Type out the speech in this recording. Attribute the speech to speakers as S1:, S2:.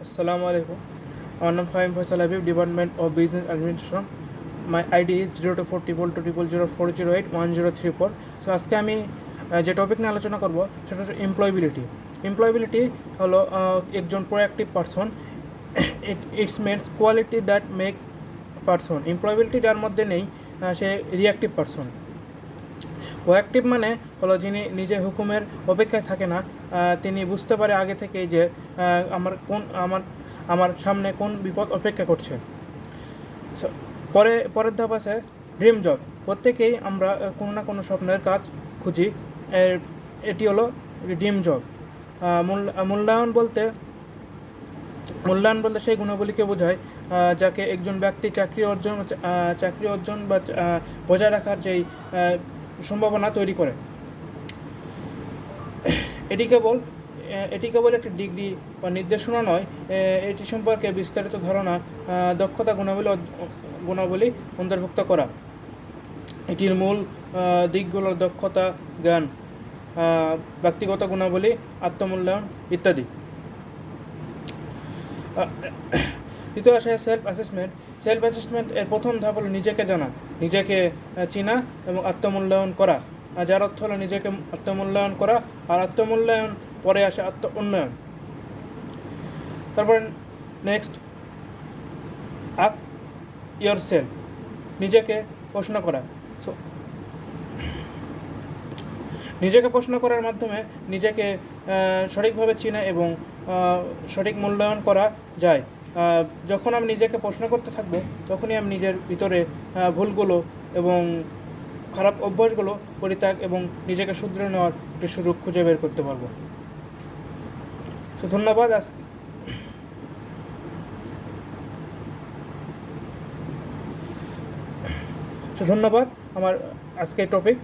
S1: Assalamu alaikum. My name is Fahim Faisal Habib, Department of Business Administration. My ID is 02420040081034. So আজকে আমি যে topic নিয়ে আলোচনা করব সেটা হচ্ছে এমপ্লয়াবিলিটি। এমপ্লয়াবিলিটি হলো একজন proactive person. It's means quality that make person. Employability যার মধ্যে নেই সে রিঅ্যাক্টিভ পারসন। প্রোঅ্যাক্টিভ মানে হলো যিনি নিজে হুকুমের অপেক্ষায় থাকে না, তিনি বুঝতে পারে আগে থেকেই যে আমার সামনে কোন বিপদ অপেক্ষা করছে। পরের ধাপ আছে ড্রিম জব। প্রত্যেকেই আমরা কোনো না কোনো স্বপ্নের কাজ খুঁজি, এটি হলো ড্রিম জব। মূল্যায়ন বলতে সেই গুণাবলীকে বোঝায় যাকে একজন ব্যক্তি চাকরি অর্জন বা বজায় রাখার যেই সম্ভাবনা তৈরি করে। এটি কেবল একটি ডিগ্রি বা নির্দেশনা নয়, এটি সম্পর্কে বিস্তারিত ধারণা, দক্ষতা গুণাবলী অন্তর্ভুক্ত করা। এটির মূল দিকগুলোর দক্ষতা, জ্ঞান, ব্যক্তিগত গুণাবলী, আত্মমূল্যায়ন ইত্যাদি। দ্বিতীয় আসে সেলফ অ্যাসেসমেন্ট। এর প্রথম ধাপ হলো নিজেকে জানা, নিজেকে চেনা এবং আত্মমূল্যায়ন করা, যার অর্থ হলো নিজেকে আত্মমূল্যায়ন করা। আর আত্মমূল্যায়ন পরে আসে আত্ম উন্নয়ন। তারপর নেক্সট আস্ক ইয়োরসেলফ, নিজেকে প্রশ্ন করা। নিজেকে প্রশ্ন করার মাধ্যমে নিজেকে সঠিকভাবে চেনা এবং সঠিক মূল্যায়ন করা যায়। যখন আমি নিজেকে প্রশ্ন করতে থাকব তখনই আমি নিজের ভিতরে ভুলগুলো এবং খারাপ অভ্যাসগুলো পরিত্যাগ এবং নিজেকে শুধরে নেওয়ার একটি সুযোগ খুঁজে বের করতে পারবো। ধন্যবাদ। ধন্যবাদ আমার আজকের টপিক।